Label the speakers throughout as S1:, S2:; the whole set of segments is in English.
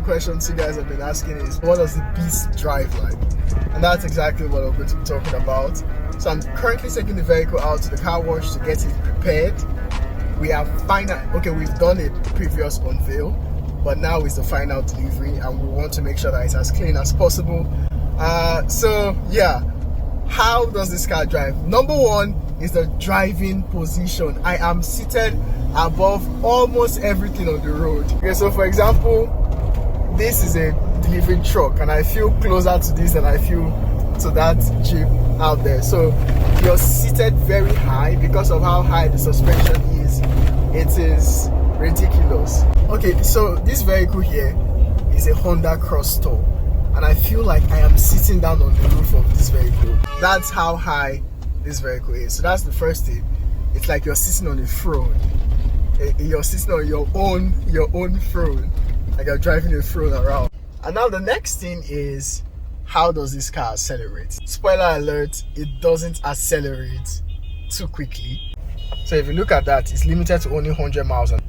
S1: questions you guys have been asking is, what does the Beast drive like? And that's exactly what I'm going to be talking about. So I'm currently taking the vehicle out to the car wash to get it prepared. We have we've done a previous unveil, but now is the final delivery, and we want to make sure that it's as clean as possible. So yeah, how does this car drive? Number one is the driving position. I am seated above almost everything on the road. Okay, so for example, this is a delivery truck, and I feel closer to this than I feel to that Jeep out there. So you're seated very high because of how high the suspension is. It is ridiculous. Okay, so this vehicle here is a Honda Crosstour, and I feel like I am sitting down on the roof of this vehicle. That's how high this vehicle is. So that's the first thing. It's like you're sitting on a throne. You're sitting on your own throne, like you're driving a throne around. And now the next thing is, how does this car accelerate? Spoiler alert, it doesn't accelerate too quickly. So if you look at that, it's limited to only 100 miles an hour.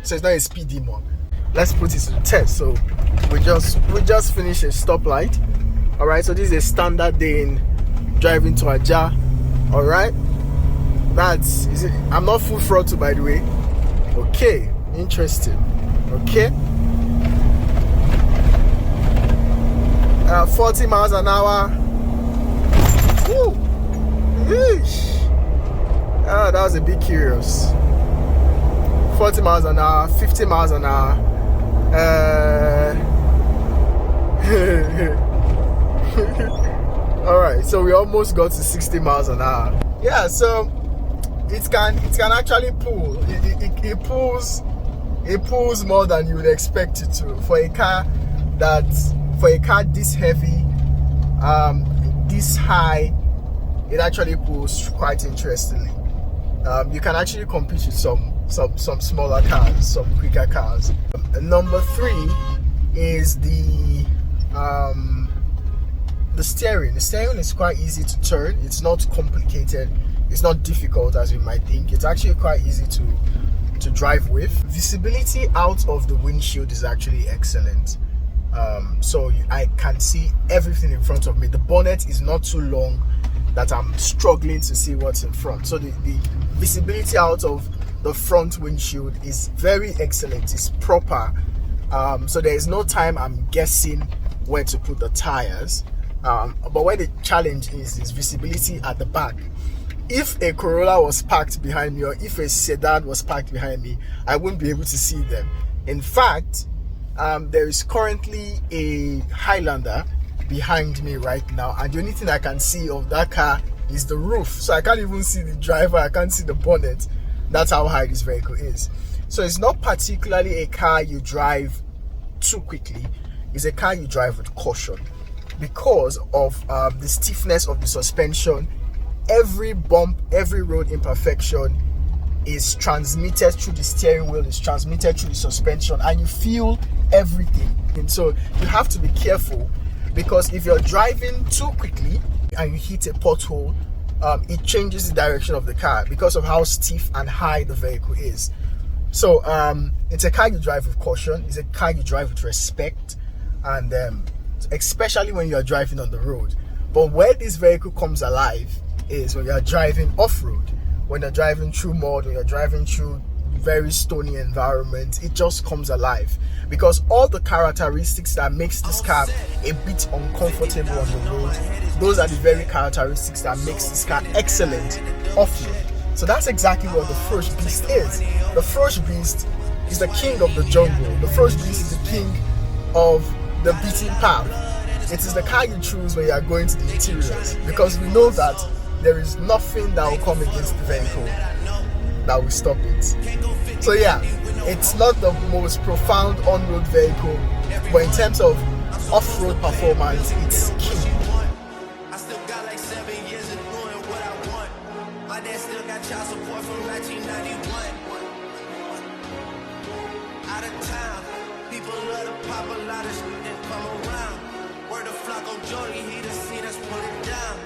S1: So it's not a speed demon. Let's put it to the test. So we just finished a stoplight. Alright, so this is a standard day in driving to Aja. Alright, I'm not full throttle, by the way. Okay, interesting. Okay, 40 miles an hour. Woo! Yeesh. Oh, that was a bit curious. 40 miles an hour, 50 miles an hour. Alright, so we almost got to 60 miles an hour. Yeah, so it can actually pull. It pulls more than you would expect it to. For a car this heavy, this high, it actually pulls quite interestingly. You can actually compete with some smaller cars, some quicker cars. Number 3 is the steering. The steering is quite easy to turn. It's not complicated. It's not difficult as you might think. It's actually quite easy to drive with. Visibility out of the windshield is actually excellent. So I can see everything in front of me. The bonnet is not too long that I'm struggling to see what's in front. So the visibility out of the front windshield is very excellent. It's proper. So there is no time I'm guessing where to put the tires. But where the challenge is visibility at the back. If a Corolla was parked behind me, or if a sedan was parked behind me, I wouldn't be able to see them. In fact, there is currently a Highlander behind me right now, and the only thing I can see of that car is the roof. So I can't even see the driver, I can't see the bonnet. That's how high this vehicle is. So it's not particularly a car you drive too quickly. It's a car you drive with caution because of the stiffness of the suspension. Every bump, every road imperfection is transmitted through the steering wheel, is transmitted through the suspension, and you feel everything. And so you have to be careful, because if you're driving too quickly and you hit a pothole, it changes the direction of the car because of how stiff and high the vehicle is. So it's a car you drive with caution. It's a car you drive with respect, and especially when you're driving on the road. But where this vehicle comes alive is when you're driving off-road, when you're driving through mud, when you're driving through very stony environment. It just comes alive, because all the characteristics that makes this car a bit uncomfortable on the road, those are the very characteristics that makes this car excellent off-road. So that's exactly what the FROSHBEAST is. The FROSHBEAST is the king of the jungle. The FROSHBEAST is the king of the beaten path. It is the car you choose when you are going to the interiors, because we know that there is nothing that will come against the vehicle that will stop it. So yeah, it's not the most profound on-road vehicle, but in terms of off-road performance, it's king.
S2: I still got like 7 years of doing what I want. My dad still got child support from 1991. Out of town, people love to pop a lot of shit and come around. Word of Flocko Jody, he the scene that's put it down.